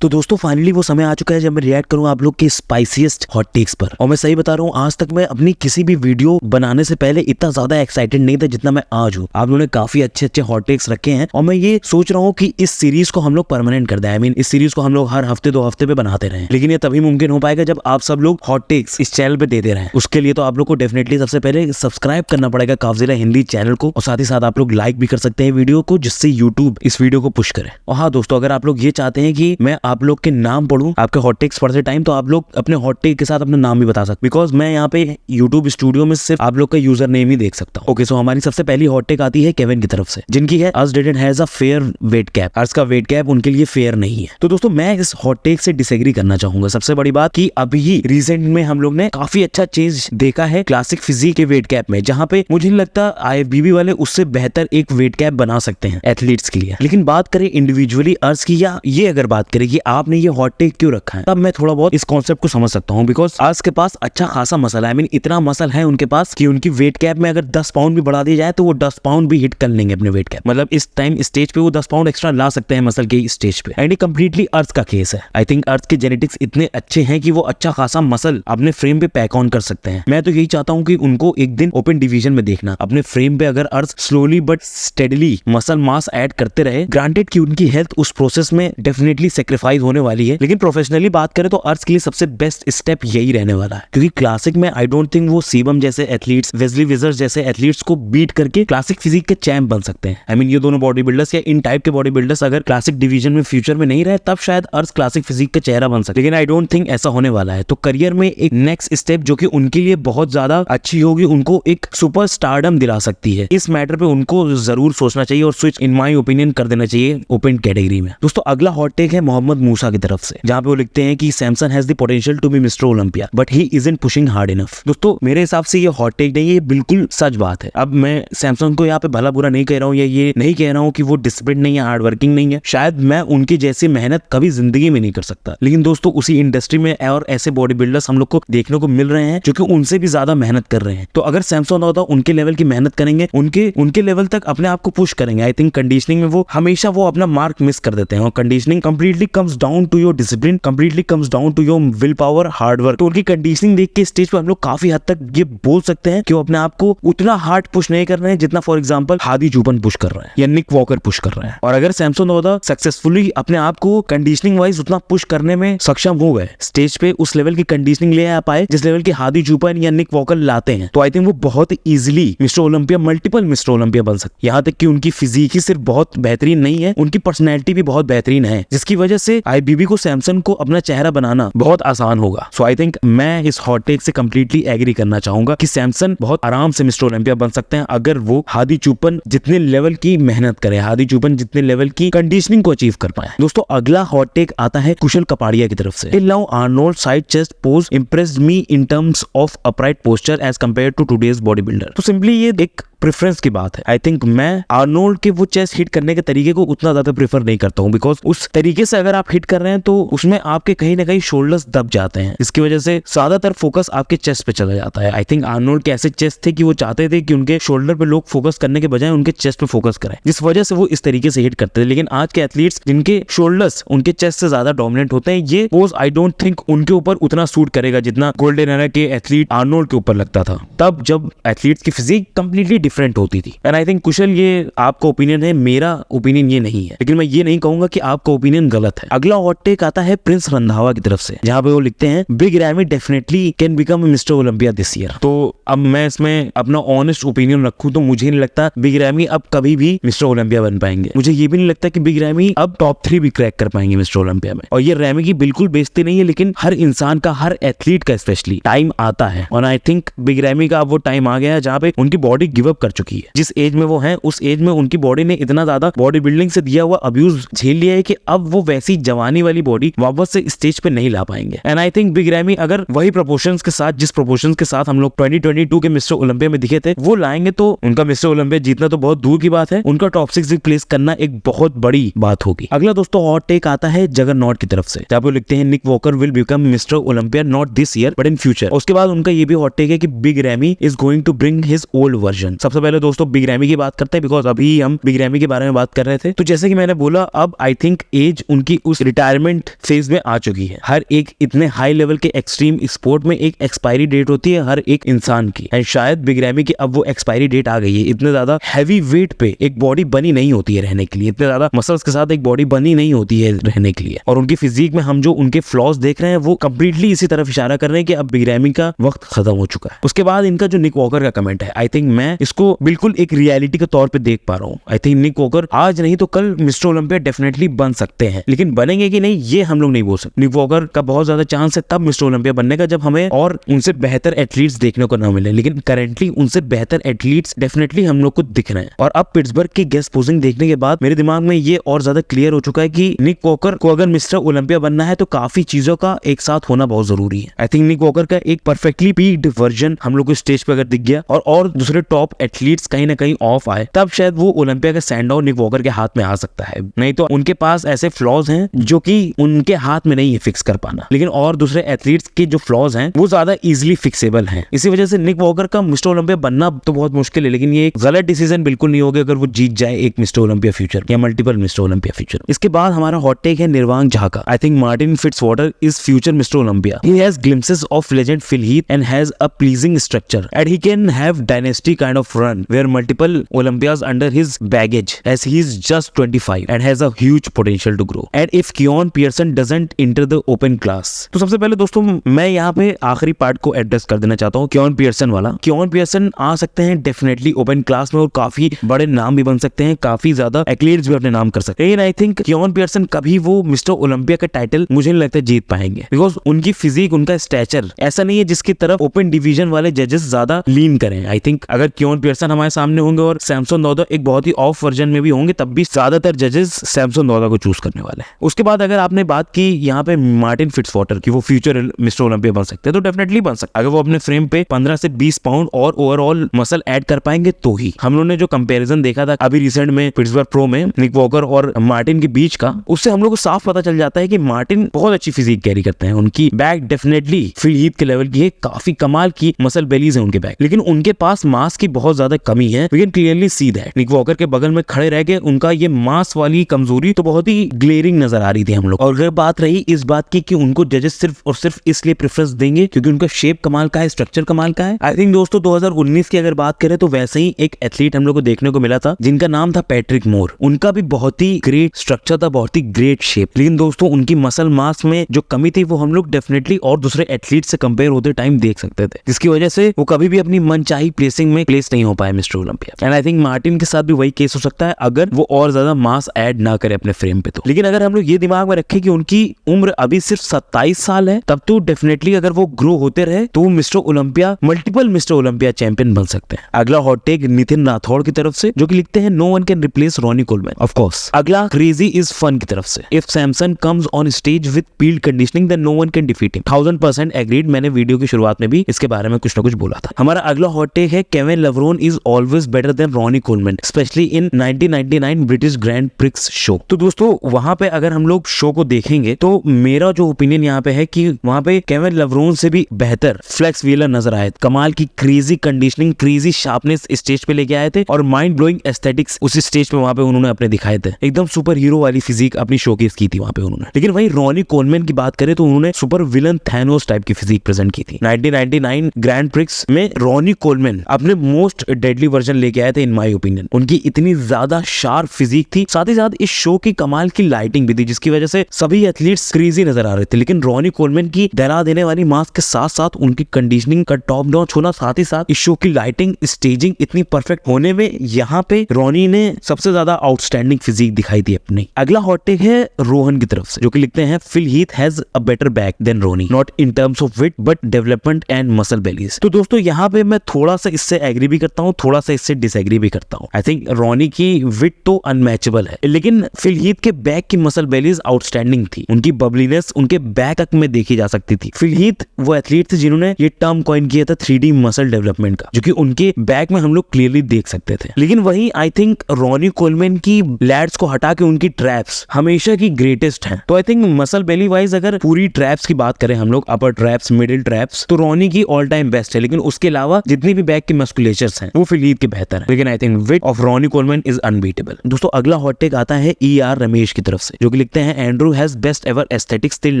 तो दोस्तों फाइनली वो समय आ चुका है जब मैं रिएक्ट करूं आप लोग के स्पाइसीएस्ट हॉट टेक्स पर। और मैं सही बता रहा हूं, आज तक मैं अपनी किसी भी वीडियो बनाने से पहले इतना ज्यादा एक्साइटेड नहीं था जितना मैं आज हूं। आप लोगों ने काफी अच्छे अच्छे हॉट टेक्स रखे हैं और मैं ये सोच रहा हूं कि इस सीरीज को हम लोग परमानेंट कर दें। आई मीन इस सीरीज को हम लोग हर हफ्ते 2 हफ्ते पे बनाते रहे, लेकिन ये तभी मुमकिन हो पाएगा जब आप सब लोग हॉट टेक्स इस चैनल पे देते रहे। उसके लिए तो आप लोग को डेफिनेटली सबसे पहले सब्सक्राइब करना पड़ेगा काफजिला हिंदी चैनल को, और साथ ही साथ आप लोग लाइक भी कर सकते हैं वीडियो को, जिससे यूट्यूब इस वीडियो को पुश करे। और हाँ दोस्तों, अगर आप लोग ये चाहते हैं कि मैं आप लोग के नाम पढ़ूं आपके हॉट टेक्स पढ़ते टाइम, तो आप लोग अपने हॉट टेक के साथ अपना नाम भी बता सकते, बिकॉज मैं यहाँ पे यूट्यूब स्टूडियो में सिर्फ आप लोग का यूजर नेम ही देख सकता हूँ। ओके, सो हमारी सबसे पहली हॉट टेक आती है केविन की तरफ से, जिनकी है Arsh didn't has a fair weight cap. Arsh का वेट कैप उनके लिए फेयर नहीं है। तो दोस्तों मैं इस हॉट टेक से डिसएग्री करना चाहूंगा। सबसे बड़ी बात कि अभी ही रिसेंट में हम लोग ने काफी अच्छा चेंज देखा है क्लासिक फिजिक के वेट कैप में, जहां पे मुझे नहीं लगता IFBB वाले उससे बेहतर एक वेट कैप बना सकते हैं एथलीट्स के लिए। लेकिन बात करें इंडिविजुअली अर्श की, या ये अगर बात करें कि आपने ये हॉट टेक क्यों रखा है, तब मैं थोड़ा बहुत इस कॉन्सेप्ट को समझ सकता हूँ। बिकॉज अर्श के पास अच्छा खासा मसल है। आई मीन इतना मसल है उनके पास कि उनकी वेट कैप में अगर 10 पाउंड भी बढ़ा दिया जाए तो वो 10 पाउंड भी हिट कर लेंगे अपने वेट कैप। मतलब इस टाइम स्टेज पे वो 10 पाउंड एक्स्ट्रा ला सकते हैं मसल के स्टेज पे। एंड ये कंप्लीटली अर्श का केस है। आई थिंक अर्श के जेनेटिक्स इतने अच्छे हैं कि वो अच्छा खासा मसल अपने फ्रेम पे पैक ऑन कर सकते हैं। मैं तो यही चाहता हूँ कि उनको एक दिन ओपन डिवीजन में देखना अपने फ्रेम पे। अगर अर्श slowly but steadily muscle mass add करते रहे, ग्रांटेड कि उनकी हेल्थ उस प्रोसेस में डेफिनेटली सेक्रीफाइस होने वाली है, लेकिन प्रोफेशनली बात करें तो अर्श के लिए सबसे बेस्ट स्टेप यही रहने वाला है। क्योंकि क्लासिक में आई डोंट थिंक वो सीबम जैसे एथलीट्स, वेस्ली विजर्स जैसे एथलीट्स को बीट करके क्लासिक फिजिक के चैंप बन सकते हैं। आई मीन ये दोनों बॉडी बिल्डर्स या इन टाइप के बॉडी बिल्डर्स अगर क्लासिक डिवीजन में फ्यूचर में नहीं रहे, तब शायद अर्श क्लासिक फिजिक का चेहरा बन सकते, लेकिन आई डोंट थिंक ऐसा होने वाला है। तो करियर में एक नेक्स्ट स्टेप जो कि उनके लिए बहुत ज्यादा अच्छी होगी, उनको एक सुपर स्टारडम दिला सकती है। इस मैटर पे उनको जरूर सोचना चाहिए और स्विच इन माय ओपिनियन कर देना चाहिए ओपन कैटेगरी में। दोस्तों अगला हॉट टेक है मोहम्मद मूसा की तरफ से, जहां पे वो लिखते हैं कि Samson has the potential to be mister Olympia but he isn't pushing hard enough. दोस्तों मेरे हिसाब से ये हॉट टेक नहीं है, ये बिल्कुल सच बात है। अब मैं सैमसन को यहाँ पे भला बुरा नहीं कह रहा हूँ, या ये नहीं कह रहा हूँ कि वो डिसिप्लिन नहीं है, हार्ड वर्किंग नहीं है। शायद मैं उनकी जैसी मेहनत कभी जिंदगी में नहीं कर सकता, लेकिन दोस्तों उसी इंडस्ट्री में और ऐसे बॉडी बिल्डर्स हम लोग को देखने को मिल रहे हैं जो कि उनसे भी ज्यादा मेहनत कर रहे हैं। तो अगर सैमसन होता उनके लेवल की मेहनत करेंगे, उनके लेवल तक अपने आप को पुश करेंगे। आई थिंक कंडीशनिंग में वो हमेशा अपना मार्क मिस कर देते हैं, और conditioning completely comes down to your discipline, completely comes down to your will power, hard work. तो उनकी कंडीशनिंग देख के स्टेज पर हम लोग काफी हद तक ये बोल सकते हैं कि वो अपने आप को उतना हार्ड पुश नहीं कर रहे हैं जितना फॉर एग्जांपल हादी चूपन पुश कर रहे हैं या निक वॉकर पुश कर रहे हैं। और अगर सैमसन होता सक्सेसफुली अपने आप को कंडीशनिंग वाइज उतना पुश करने में सक्षम हो गए, स्टेज पे उस लेवल की कंडीशनिंग ले आ पाए जिस लेवल की हादी चूपन या निक वॉकर लाते हैं, तो आई थिंक वो बहुत easily mister Olympia, multiple Mister Olympia बन सकते। यहाँ तक कि उनकी फिजिक ही सिर्फ बहुत बेहतरीन नहीं है, उनकी पर्सनैलिटी भी बहुत बेहतरीन है, जिसकी वजह से IFBB को सैमसन को अपना चेहरा बनाना बहुत आसान होगा। सो आई थिंक मैं इस हॉट टेक से कंप्लीटली एग्री करना चाहूंगा कि सैमसन बहुत आराम से मिस्टर ओलंपिया बन सकते हैं अगर वो हादी चूपन जितने लेवल की मेहनत करें, हादी चूपन जितने लेवल की कंडीशनिंग को अचीव कर पाए। दोस्तों अगला हॉट टेक आता है कुशल कपाड़िया की तरफ से। Till now Arnold side chest pose impressed me in terms of upright posture as compared to today's body builder. तो सिंपली ये एक प्रेफरेंस की बात है। आई थिंक मैं आर्नोल्ड के वो चेस्ट हिट करने के तरीके को उतना ज्यादा प्रेफर नहीं करता हूँ, बिकॉज उस तरीके से अगर आप हिट कर रहे हैं तो उसमें आपके कहीं ना कहीं शोल्डर्स दब जाते हैं, इसकी वजह से ज्यादातर फोकस आपके चेस्ट पे चला जाता है। आई थिंक आर्नोल्ड के ऐसे चेस्ट थे कि वो चाहते थे कि उनके शोल्डर पे लोग फोकस करने के बजाय उनके चेस्ट पे फोकस करें, जिस वजह से वो इस तरीके से हिट करते थे। लेकिन आज के एथलीट्स जिनके शोल्डर्स उनके चेस्ट से ज्यादा डोमिनेंट होते हैं, ये पोज आई डोंट थिंक उनके ऊपर उतना सूट करेगा जितना गोल्डन एरा के एथलीट आर्नोल्ड के ऊपर लगता था, तब जब एथलीट्स की फिजिक कंप्लीटली डिफरेंट होती थी। एंड आई थिंक कुशल ये आपका ओपिनियन है, मेरा ओपिनियन ये नहीं है, लेकिन मैं ये नहीं कहूंगा कि आपका ओपिनियन गलत है। अगला हॉट टेक आता है प्रिंस रंधावा की तरफ से, जहां पे वो लिखते हैं big ramie definitely can become Mister Olympia this year. तो अब मैं इसमें अपना ऑनेस्ट ओपिनियन रखूं तो मुझे नहीं लगता बिग रैमी अब कभी भी मिस्टर ओलंपिया बन पाएंगे। मुझे ये भी नहीं लगता कि बिग रैमी अब टॉप 3 भी क्रैक कर पाएंगे मिस्टर ओलंपिया में। और ये रैमी की बिल्कुल बेइज्जती नहीं है, लेकिन हर इंसान का, हर एथलीट का स्पेशली टाइम आता है, और आई थिंक बिग रैमी का अब वो टाइम आ गया है जहां पे उनकी बॉडी गिव अप कर चुकी है। जिस एज में वो है उस एज में उनकी बॉडी ने इतना ज्यादा बॉडी बिल्डिंग से दिया हुआ अब्यूज झेल लिया है कि अब वो वैसी जवानी वाली बॉडी वापस से स्टेज पे नहीं ला पाएंगे। And I think big ramie अगर वही प्रोपोर्शंस के साथ, जिस प्रोपोर्शंस के साथ हम लोग 2022 के मिस्टर ओलंपिया में दिखे थे, वो लाएंगे तो उनका मिस्टर ओलंपिया जीतना तो बहुत दूर की बात है, उनका टॉप 6 प्लेस करना एक बहुत बड़ी बात होगी। अगला दोस्तों हॉट टेक आता है जगरनॉट की तरफ से, जहां पे लिखते हैं Nick Walker will become Mister Olympia not this year but in future. उसके बाद उनका ये भी हॉट टेक है कि Big Ramy is going to bring his old version. सबसे पहले दोस्तों बिग रैमी की बात करते हैं, बिकॉज अभी हम बिग रैमी के बारे में बात कर रहे थे। तो जैसे कि मैंने बोला, अब आई थिंक एज उनकी उस रिटायरमेंट फेज में आ चुकी है। हर एक इतने हाई लेवल के एक्सट्रीम स्पोर्ट में एक एक्सपायरी डेट होती है हर एक इंसान की, एंड शायद बिग रैमी की अब वो एक्सपायरी डेट आ गई है। इतने ज्यादा हैवी वेट पे एक बॉडी बनी नहीं होती है रहने के लिए, इतने ज्यादा मसल्स के साथ एक बॉडी बनी नहीं होती है रहने के लिए। और उनकी फिजिक में हम जो उनके फ्लॉज देख रहे हैं वो कंप्लीटली इसी तरफ इशारा कर रहे हैं कि अब बिग रैमी का वक्त खत्म हो चुका है। उसके बाद इनका जो निक वॉकर का कमेंट है, आई थिंक मैं इसको बिल्कुल एक रियलिटी के तौर पे देख पा रहा हूँ। आई थिंक निक वॉकर आज नहीं तो कल मिस्टर ओलंपिया डेफिनेटली बन सकते हैं, लेकिन बनेंगे कि नहीं ये हम लोग नहीं बोल सकते। निक वॉकर का बहुत ज्यादा चांस है तब मिस्टर ओलंपिया बनने का जब हमें और उनसे बेहतर एथलीट्स देखने को ना मिले, लेकिन करेंटली उनसे बेहतर एथलीट्स डेफिनेटली हम लोग को दिख रहे हैं। और अब पिट्सबर्ग की गेस्ट पोजिंग देखने के बाद मेरे दिमाग में ये और ज्यादा क्लियर हो चुका है कि निक वॉकर को अगर मिस्टर ओलंपिया बनना है तो काफी चीजों का एक साथ होना बहुत जरूरी है। आई थिंक निक वॉकर का एक परफेक्टली पीक्ड वर्जन हम लोग को स्टेज पे अगर दिख गया और दूसरे टॉप एथलीट्स कहीं ना कहीं ऑफ आए, तब शायद वो ओलंपिया का सैंडो निक वॉकर के हाथ में आ सकता है। नहीं तो उनके पास ऐसे फ्लॉज हैं जो कि उनके हाथ में नहीं है फिक्स कर पाना, लेकिन और दूसरे एथलीट्स के जो फ्लॉज हैं वो ज्यादा इजीली फिक्सेबल हैं। इसी वजह से निक वॉकर का मिस्टर ओलंपिया बनना तो बहुत मुश्किल है, लेकिन ये एक गलत डिसीजन बिल्कुल नहीं होगा अगर वो जीत जाए एक मिस्टर ओलंपिया फ्यूचर या मल्टीपल मिस्टर ओलंपिया फ्यूचर। इसके बाद हमारा हॉट टेक है निर्वांग झा का। I think Martin Fitzwater is future Mister Olympia. He has glimpses of legend Phil Heath and has a pleasing structure, and he can have dynasty kind of run where multiple Olympias under his baggage, as he is just 25 and has a huge potential to grow. And if Keon Pearson doesn't enter the open class, तो सबसे पहले दोस्तों मैं यहाँ पे आखिरी part को address कर देना चाहता हूँ, केन पियर्सन वाला। केन पियर्सन आ सकते हैं डेफिनेटली ओपन क्लास में और काफी बड़े नाम भी बन सकते हैं, काफी ज्यादा एक्लीट्स भी अपने नाम कर सकते हैं, लेकिन आई थिंक केन पियर्सन कभी वो मिस्टर ओलंपिया का टाइटल मुझे नहीं लगता जीत पाएंगे, बिकॉज उनकी फिजिक, उनका स्टैचर ऐसा नहीं है जिसकी तरफ ओपन डिवीजन वाले जजेस ज्यादा लीन करें। आई थिंक अगर केन पियर्सन हमारे सामने होंगे और सैमसन दादा एक बहुत ही ऑफ वर्जन में भी होंगे, तब भी ज्यादातर जजेस सैमसन दादा को चूज करने वाले हैं। उसके बाद अगर आपने बात की यहाँ पे मार्टिन फिट्जवाटर की, वो फ्यूचर मिस्टर ओलंपिया बन सकते हैं, तो डेफिनेटली बन सकते हैं अगर वो अपने फ्रेम पे 15 से 20 पाउंड और ओवरऑल मसल ऐड कर पाएंगे तो ही। हम लोगों ने जो कंपैरिजन देखा था अभी रिसेंट में पिट्सबर्ग प्रो में निक वॉकर और मार्टिन के बीच का, उससे हम लोग को साफ पता चल जाता है कि मार्टिन बहुत अच्छी फिजिक कैरी करते हैं, उनकी बैक डेफिनेटली फिल हीथ के लेवल की है, काफी कमाल की मसल बेलीज है उनके बैक, लेकिन उनके पास मास की बहुत ज्यादा कमी है। We can clearly see that. Nick Walker के बगल में खड़े रह के उनका ये मास वाली कमजोरी तो बहुत ही ग्लेरिंग नजर आ रही थी हम लोग। और अगर बात रही इस बात की कि उनको जजेस सिर्फ और सिर्फ इसलिए प्रेफरेंस देंगे क्योंकि उनका शेप कमाल का है, स्ट्रक्चर कमाल का है, आई थिंक दोस्तों 2019 की अगर बात करें तो वैसे ही एक एथलीट हम लोग को देखने को मिला था जिनका नाम था पैट्रिक मोर। उनका भी बहुत ही ग्रेट स्ट्रक्चर था, बहुत ही ग्रेट शेप, लेकिन दोस्तों उनकी मसल मास में जो कमी थी वो हम लोग डेफिनेटली और दूसरे एथलीट से कंपेयर होते टाइम देख सकते थे, जिसकी वजह से वो कभी भी अपनी मनचाही प्लेसिंग में प्लेस नहीं हो पाए mister Olympia. And I think Martin के साथ भी वही केस हो सकता है अगर वो और ज्यादा मास ऐड ना करे अपने फ्रेम पे तो। लेकिन अगर हम लोग ये दिमाग में रखें कि उनकी उम्र अभी सिर्फ 27 साल है, तब तो डेफिनेटली अगर वो ग्रो होते रहे तो mister Olympia, multiple Mister Olympia champion बन सकते हैं। अगला हॉट टेक नितिन राठौड़ की तरफ से, जो कि लिखते हैं no one can replace Ronnie Coleman. Of course अगला क्रेजी इज फन की तरफ से, if Samson comes on stage with peeled conditioning then no one can defeat him. 1000% agreed. मैंने वीडियो की शुरुआत में भी इसके बारे में कुछ ना कुछ बोला था। हमारा अगला हॉट टेक है Kevin Levrone is always better than Ronnie Coleman, especially in 1999 British Grand Prix show. तो दोस्तों वहां पे अगर हम लोग शो को देखेंगे तो मेरा जो ओपिनियन यहाँ पे है कि वहां पे केविन लेवरोन से भी बेहतर फ्लेक्स व्हीलर नजर आए। कमाल की crazy conditioning, crazy sharpness stage पे लेके आए थे और माइंड ब्लोइंग एस्थेटिक्स उसी स्टेज पे वहां पे उन्होंने अपने दिखाए थे। एकदम सुपर हीरो वाली फिजिक अपनी शोकेस की थी वहां पे उन्होंने। लेकिन वहीं रॉनी कोलमैन की बात करें तो उन्होंने सुपर विलन थैनोस टाइप की फिजिक प्रेजेंट की थी। 1999 ग्रैंड प्रिक्स में रॉनी कोलमैन अपने मोस्ट डेडली वर्जन लेके आए थे इन माय ओपिनियन। उनकी इतनी ज्यादा शार्प फिजिक थी, साथ ही साथ इस शो की कमाल की लाइटिंग भी थी, जिसकी वजह से सभी एथलीट्स क्रेजी नजर आ रहे थे। लेकिन रॉनी कोलमैन की डरा देने वाली मास के साथ साथ उनकी कंडीशनिंग का टॉप नॉच होना, साथ ही साथ इस शो की लाइटिंग, स्टेजिंग इतनी परफेक्ट होने में यहाँ पे रॉनी ने सबसे ज्यादा आउटस्टैंडिंग फिजिक दिखाई दी अपनी। अगला हॉट टेक है रोहन की तरफ से, जो कि लिखते हैं Phil Heath has a better back than Ronnie, not in terms of weight but development and muscle bellies. तो दोस्तों यहाँ पे मैं थोड़ा सा इससे एग्री भी करता हूँ, थोड़ा सा इससे डिसएग्री भी करता हूँ। आई थिंक रॉनी की विट तो अनमैचेबल है, लेकिन फिल हीथ के बैक की मसल बेलीज आउटस्टैंडिंग थी। उनकी बबलीनेस उनके बैक तक में देखी जा सकती थी। फिल हीथ वो एथलीट थे जिन्होंने ये टर्म कॉइन किया था 3D मसल डेवलपमेंट का, जो कि उनके बैक में हम लोग क्लियरली देख सकते थे। लेकिन वहीं आई थिंक रॉनी कोलमैन की लैट्स को हटा के उनकी ट्रैप्स हमेशा की ग्रेटेस्ट हैं। तो I think muscle belly wise अगर पूरी ट्रैप्स की बात करें हम लोग, अपर ट्रैप्स, मिडिल ट्रैप्स, तो रॉनी की ऑल टाइम बेस्ट है। लेकिन उसके अलावा जितनी भी बैक की मस्कुलेचर्स स्टेट्स हैं वो फिलहीद के बेहतर है, लेकिन I think width of Ronnie Coleman is unbeatable. दोस्तों अगला हॉट टेक आता है ER रमेश की तरफ से, जो कि लिखते हैं Andrew has best ever aesthetics till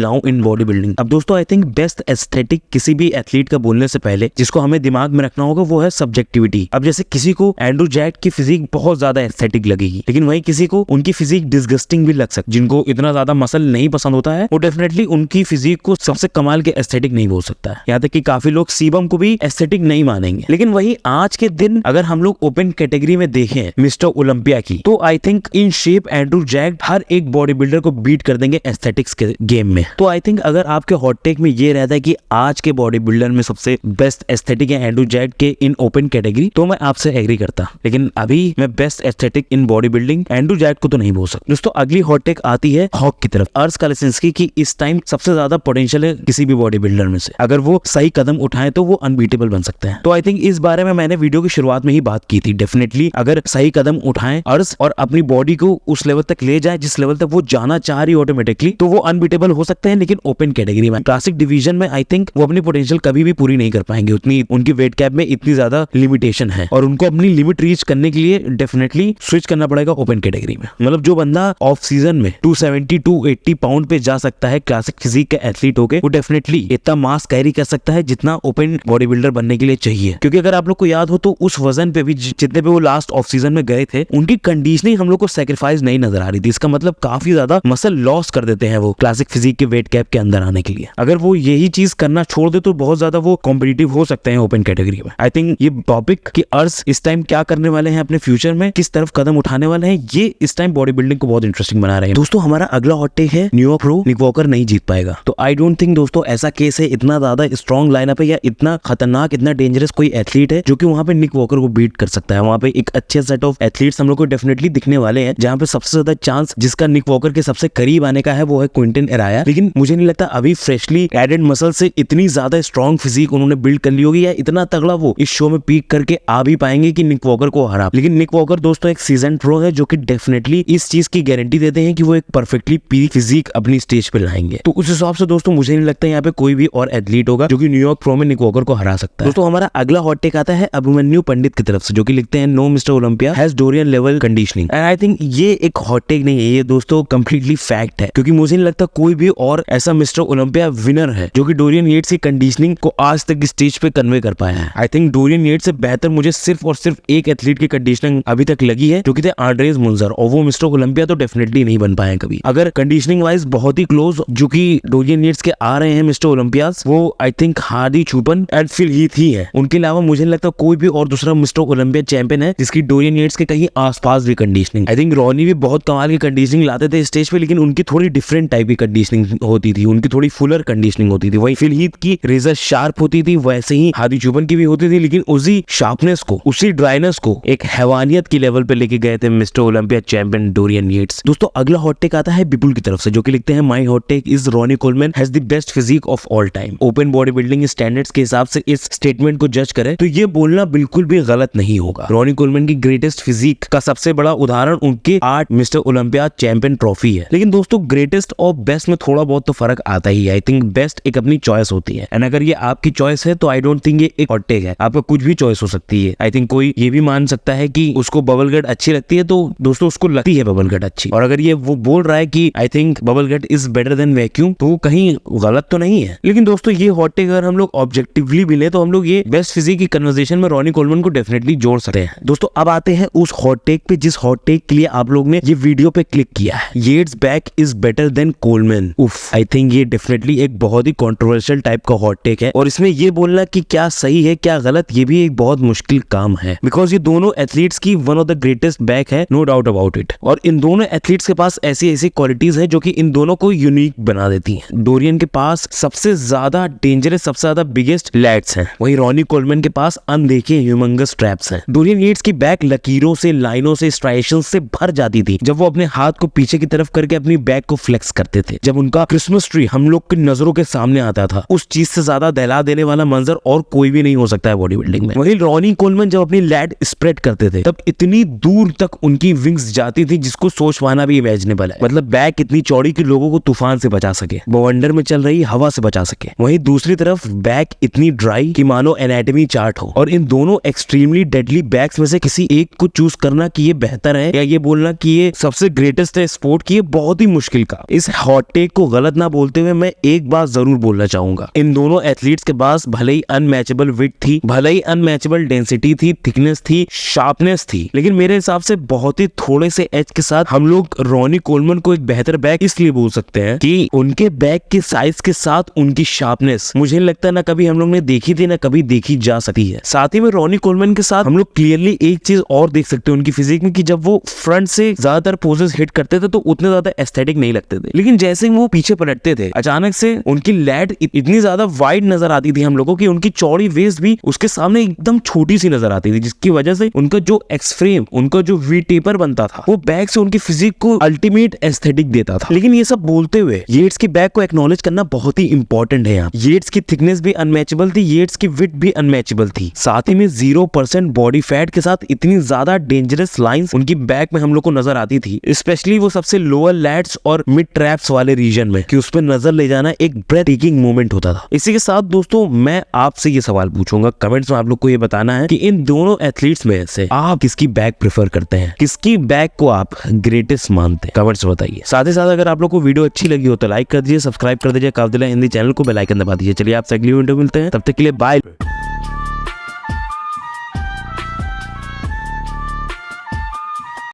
now in body building. अब दोस्तों आई थिंक बेस्ट एस्थेटिक किसी भी एथलीट का बोलने से पहले जिसको हमें दिमाग में रखना होगा वो है सब्जेक्टिविटी। अब जैसे किसी को एंड्रू जैट की फिजिक बहुत ज्यादा एस्थेटिक लगेगी, लेकिन वहीं किसी को उनकी फिजिक डिस्गस्टिंग भी लग सकती। जिनको इतना ज्यादा मसल नहीं पसंद होता है वो डेफिनेटली उनकी फिजिक को सबसे कमाल के एस्थेटिक नहीं बोल सकता है। यहाँ तक कि काफी लोग सीबम को भी एस्थेटिक नहीं मानेंगे। लेकिन वही आज के दिन अगर हम लोग ओपन कैटेगरी में देखें मिस्टर ओलंपिया की, तो I think in shape Andrew Jacked हर एक बॉडी बिल्डर को बीट कर देंगे एस्थेटिक्स के गेम में। तो आई थिंक अगर आपके हॉट टेक में ये रहता है कि आज के बॉडी बिल्डर में सबसे बेस्ट एस्थेटिक है एंड्रू जैट के इन ओपन कैटेगरी, तो मैं आपसे एग्री करता। लेकिन अभी मैं best aesthetic in body building Andrew Jacked को तो नहीं बोल सकता। दोस्तों अगली हॉट टेक आती है हॉक की तरफ, अर्श कालेसिंस्की की। इस टाइम सबसे ज्यादा पोटेंशियल है किसी भी बॉडी बिल्डर में से, अगर वो सही कदम उठाए तो वो अनबीटेबल बन सकते हैं। तो आई थिंक इस बारे में मैंने वीडियो की शुरुआत में ही बात की थी। डेफिनेटली अगर सही कदम उठाएं अर्श और अपनी बॉडी को उस लेवल तक ले जाए जिस लेवल तक वो जाना चाह रही ऑटोमेटिकली, तो वो अनबीटेबल हो सकते हैं। लेकिन ओपन कैटेगरी में क्लासिक डिवीजन में आई थिंक वो अपनी पोटेंशियल कभी भी पूरी नहीं कर पाएंगे। उतनी उनकी वेट कैप में इतनी ज्यादा लिमिटेशन है और उनको अपनी लिमिट रीच करने के लिए डेफिनेटली स्विच करना पड़ेगा ओपन कैटेगरी में। मतलब जो बंदा ऑफ सीजन में 270 280 पाउंड पे जा सकता है क्लासिक फिजिक का एथलीट होके, वो डेफिनेटली इतना मास कैरी कर सकता है जितना ओपन बॉडी बिल्डर बनने के लिए चाहिए। क्योंकि अगर आप लोग को याद हो तो उस वजन पे भी जितने पे वो लास्ट ऑफ सीजन में गए थे, उनकी कंडीशनिंग हम लोग को सैक्रिफाइस नहीं नजर आ रही थी। इसका मतलब काफी ज्यादा मसल लॉस कर देते हैं वो क्लासिक फिजिक के वेट कैप के अंदर आने के लिए। अगर वो यही चीज करना छोड़ दे तो बहुत ज्यादा वो कॉम्पिटिटिव हो सकते हैं ओपन कैटेगरी में। आई थिंक ये टॉपिक कि अर्श इस टाइम क्या करने वाले हैं अपने फ्यूचर में, किस तरफ कदम उठाने वाले हैं, ये इस टाइम बॉडी बिल्डिंग को बहुत इंटरेस्टिंग बना रहे हैं। दोस्तों हमारा अगला हॉट टेक है न्यूयॉर्क प्रो निक वॉकर नहीं जीत पाएगा। तो आई डोंट थिंक दोस्तों ऐसा केस है, इतना ज्यादा स्ट्रॉन्ग लाइनअप है या इतना खतरनाक इतना डेंजरस कोई एथलीट है जो कि वहां पे निक वॉकर को बीट कर सकता है। वहां पे एक अच्छे सेट ऑफ एथलीट्स हम लोग को डेफिनेटली दिखने वाले हैं, जहां पे सबसे ज्यादा चांस जिसका निक वॉकर के सबसे करीब आने का है वो है क्विंटन एराया। लेकिन मुझे नहीं लगता अभी फ्रेशली एडेड मसल से इतनी ज्यादा स्ट्रॉन्ग फिजिक उन्होंने बिल्ड कर ली होगी या इतना तगड़ा वो इस शो में पीक करके आ भी पाएंगे कि निक वॉकर को हरा। लेकिन निक वॉकर दोस्तों एक सीजन प्रो है जो कि डेफिनेटली इस चीज की गारंटी देते हैं कि वो एक परफेक्टली पीक फिजिक अपनी स्टेज पे लाएंगे। तो उस हिसाब से दोस्तों मुझे नहीं लगता यहाँ पे कोई भी और एथलीट होगा जो कि न्यूयॉर्क प्रो में निक वॉकर को हरा सकता है। दोस्तों हमारा अगला हॉट टेक आता है अभिमन्यु पंडित की तरफ से, जो कि लिखते हैं no mister Olympia has Dorian level conditioning. And I think ये एक हॉट टेक नहीं है, ये दोस्तों कंप्लीटली फैक्ट है। क्योंकि मुझे नहीं लगता कोई भी और ऐसा मिस्टर ओलंपिया विनर है जो कि डोरियन येट्स की कंडीशनिंग को आज तक स्टेज पे कन्वे कर पाया है। आई थिंक डोरियन येट्स से बेहतर मुझे सिर्फ और सिर्फ एक एथलीट की कंडीशनिंग अभी तक लगी है जो कि थे आंड्रेस मुंजर, और वो मिस्टर ओलंपिया तो डेफिनेटली नहीं बन पाए कभी। अगर कंडीशनिंग वाइज बहुत ही क्लोज जो कि डोरियन येट्स के आ रहे हैं मिस्टर ओलंपियास, वो आई थिंक हार्डी चूपन एंड फिलहीद ही है। उनके अलावा मुझे नहीं लगता कोई भी और दूसरा मिस्टर ओलंपिया चैंपियन है जिसकी डोरियन येट्स के कहीं आसपास भी कंडीशनिंग। आई थिंक रॉनी भी बहुत कमाल की कंडीशनिंग लाते थे स्टेज पे, लेकिन उनकी थोड़ी डिफरेंट टाइप की कंडीशनिंग होती थी, उनकी थोड़ी फुलर कंडीशनिंग होती थी। वही फिलहीद की रेजर शार्प होती थी, वैसे ही हार्डी चूपन की भी होती थी, लेकिन उसी शार्पनेस को उसी ड्राइनेस को एक हैवानियत की लेवल पे लेके गए थे mister Olympia champion Dorian Yates. दोस्तों अगला हॉट टेक आता है विपुल की तरफ से, जो कि लिखते हैं my hot take is Ronnie Coleman has the best physique of all time. Open body building standards के हिसाब से इस स्टेटमेंट को जज करें तो ये बोलना बिल्कुल भी गलत नहीं होगा। रॉनी कोलमैन की ग्रेटेस्ट फिजिक का सबसे बड़ा उदाहरण उनके 8 मिस्टर ओलंपिया चैंपियन ट्रॉफी है। लेकिन दोस्तों ग्रेटेस्ट और बेस्ट में थोड़ा बहुत तो फर्क आता ही है। आई थिंक बेस्ट एक अपनी चॉइस होती है, एंड अगर ये आपकी चॉइस है तो आई डोंट थिंक ये एक हॉट टेक है। आपका कुछ भी चॉइस हो सकती है। आई थिंक कोई ये भी मान सकता है कि उसको बबल गट अच्छी लगती है तो दोस्तों उसको लगती है बबल गट अच्छी, और अगर ये वो बोल रहा है कि I think bubble gut is better than vacuum तो कहीं गलत तो नहीं है। लेकिन दोस्तों ये हॉट टेक अगर हम लोग ऑब्जेक्टिवली भी ले तो हम लोग ये बेस्ट फिजिक की कन्वर्सेशन में रॉनी कोलमैन को डेफिनेटली जोड़ सकते हैं। दोस्तों अब आते हैं उस हॉट टेक पे जिस हॉट टेक के लिए आप लोग ने ये वीडियो पे क्लिक किया है, Yates back is better than Coleman. उफ, आई थिंक ये डेफिनेटली एक बहुत ही कंट्रोवर्शियल टाइप का हॉट टेक है, और इसमें ये बोलना कि क्या सही है क्या गलत ये भी एक बहुत मुश्किल काम है, बिकॉज ये दोनों एथलीट्स की one of the greatest back है, नो डाउट अबाउट इट। और इन दोनों एथलीट्स के पास ऐसी ऐसी क्वालिटीज है जो कि इन दोनों को यूनिक बना देती हैं। डोरियन के पास सबसे ज्यादा डेंजरस सबसे ज्यादा बिगेस्ट लैट्स हैं, वहीं रॉनी कोलमैन के पास अनदेखे ह्यूमंगस ट्रैप्स हैं। डोरियन येट्स की बैक लकीरों से लाइनों से स्ट्राइशंस से भर जाती थी जब वो अपने हाथ को पीछे की तरफ करके अपनी बैक को फ्लेक्स करते थे। जब उनका क्रिसमस ट्री हम लोग की नजरों के सामने आता था, उस चीज से ज्यादा दहला देने वाला मंजर और कोई भी नहीं हो सकता है बॉडी बिल्डिंग में। वहीं रॉनी कोलमैन जब अपनी लैट स्प्रेड करते थे तब इतनी दूर तक उनकी विंग्स जाती थी जिसको सोच पाना भी इमेजिनेबल है। मतलब बैक इतनी चौड़ी कि लोगों को तूफान से बचा सके, बवंडर में चल रही हवा से बचा सके। वहीं दूसरी तरफ बैक इतनी ड्राई कि मानो एनाटॉमी चार्ट हो। और इन दोनों एक्सट्रीमली डेडली बैग्स में से किसी एक को चूज करना कि ये बेहतर है या ये बोलना कि ये सबसे ग्रेटेस्ट है स्पोर्ट की, ये बहुत ही मुश्किल का। इस हॉट टेक को गलत ना बोलते हुए मैं एक बात जरूर बोलना चाहूंगा, इन दोनों एथलीट्स के पास भले ही अनमैचेबल विड्थ थी, भले ही अनमैचेबल डेंसिटी थी, थिकनेस थी, शार्पनेस थी, लेकिन मेरे हिसाब से बहुत ही थोड़े से एज के साथ हम लोग रॉनी कोलमन को एक बेहतर बैग इसलिए बोल सकते हैं कि उनके बैग के साइज के साथ उनकी शार्पनेस मुझे लगता है ना कभी हम लोग ने देखी थी ना कभी देखी जा सकती है। साथ ही में रॉनी कोलमन के साथ हम लोग क्लियरली एक चीज और देख सकते हैं उनकी फिजिक में कि जब वो फ्रंट से ज्यादातर पोजेस हिट करते थे तो उतने ज्यादा एस्थेटिक नहीं लगते थे, लेकिन जैसे ही वो पीछे पलटते थे अचानक से उनकी लैट इतनी ज्यादा वाइड नजर आती थी हम लोगों की, उनकी चौड़ी वेस्ट भी उसके सामने एकदम छोटी सी नजर आती थी, जिसकी वजह से उनका जो एक्स फ्रेम, उनका जो वी टेपर बनता था वो बैग से उनकी फिजिक को अल्टीमेट एस्थेटिक देता था। लेकिन ये सब बोलते हुए येट्स के बैग को एक्नॉलेज करना बहुत ही इंपॉर्टेंट है। यहाँ येट्स की थिकनेस भी अनमैचेबल थी, येट्स की विड्थ भी अनमैचेबल थी, साथ ही में 0% बॉडी फैट के साथ इतनी ज्यादा डेंजरस लाइंस उनकी बैक में हम लोग को नजर आती थी, स्पेशली वो सबसे लोअर लैट्स और मिड ट्रैप्स वाले रीजन में, कि उस पर नजर ले जाना एक ब्रेथ टेकिंग मोमेंट होता था। इसी के साथ दोस्तों मैं आपसे ये सवाल पूछूंगा, कमेंट्स में आप लोग को ये बताना है कि इन दोनों एथलीट्स में से आप किसकी बैक प्रेफर करते हैं, किसकी बैक को आप ग्रेटेस्ट मानते हैं, कमेंट्स बताइए। साथ ही साथ अगर आप लोग को वीडियो अच्छी लगी हो तो लाइक कर दीजिए, सब्सक्राइब कर दीजिए काफिला हिंदी चैनल को, बेल आइकन दबा दीजिए। चलिए आपसे अगली वीडियो मिलते हैं, तब तक के लिए बाय।